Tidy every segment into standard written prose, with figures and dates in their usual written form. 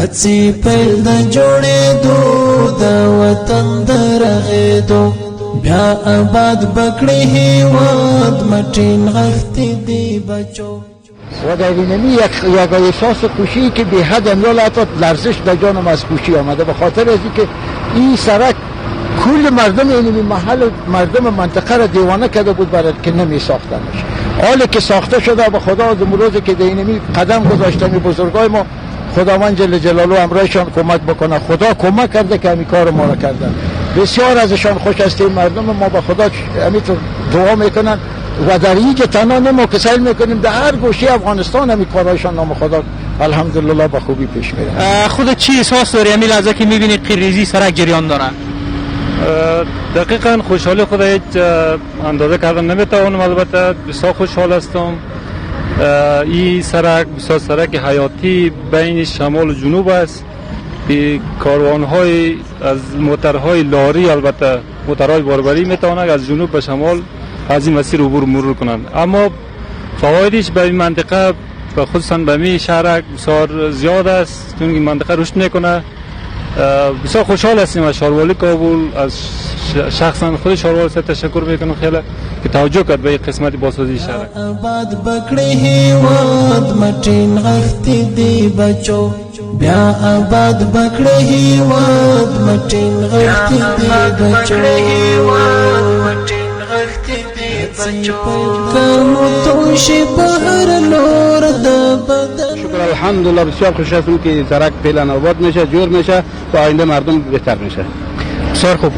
هڅې پیل د جوړېدو د وطن د رغېدو بیا آباد بکړي هیواد مټین غښتې دی بچو. و در اینمی یک احساس خوشی که به حد امروز حتی لرزش در جانم از خوشی آمده به خاطر از اینکه این سرک کل مردم اینمی محل مردم منطقه را دیوانه کرده بود برای که نمی ساختنش. حالی که ساخته شده به خدا از امروز که در اینمی قدم گذاشتن بزرگای ما خداوند جل جلاله امرایشان کمک بکنه. خدا کمک کرده که همین کار ما را کردن. بسیار ازشان خوش هستیم. مردم ما به خدا همینطور دعا میکنن و در این که تنها نما که سعی میکنیم در هر گوشه افغانستان همین کارهایشان نام خدا الحمدلله به خوبی پیش میره. خودت چی احساس داری همین لحظه که میبینی قیریزی سرک جریان داره؟ دقیقا خوشحالی خود هیچ اندازه کردن نمیتوانم. البته بسیار خوشحال هستم. این سرک بسیار سرک حیاتی بین شمال و جنوب است. به کاروان‌های از موترهای لاری البته موترهای باربری میتوانند از جنوب به شمال از این مسیر عبور مرور کنند. اما فوایدش به این منطقه و خصوصا به می شهرک بسیار زیاد است چون این منطقه رشد میکنه. بسیار خوشحال هستیم از شهروالی کابل از شخصا خود شهروالی تشکر میکنم خیلی که توجه کرد به این قسمت بازسازی شهرک. آباد بکړي هیواد مټین غښتې دی بچو بیا آباد بکړي هیواد مټین غښتې دی بچو کمو توشي بهر نور د بدن. شکر الحمدلله بسیار خوش هستم که سرک فعلا آباد میشه جور میشه و آینده مردم بهتر میشه. بسیار خوب.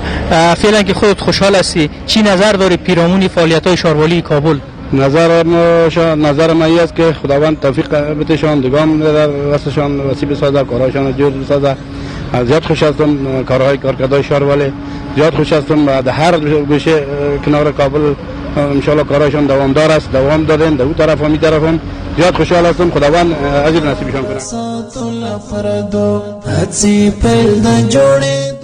فعلا که خودت خوشحال هستی چی نظر داری پیرامون فعالیت‌های شهروالی کابل؟ نظر من این است که خداوند توفیق بتشان دگام در دستشان وسیع بسازه کارهایشان جور بسازه. زیاد خوش هستم کارکردهای شهروالی زیاد خوش هستم در هر گوشه کنار کابل انشالله کارهایشان دوامدار است دوام دادن در اون طرف هم این طرف هم زیاد خوشحال هستم. خداوند اجر نصیبشان کنه. هڅې پیل د جوړېدو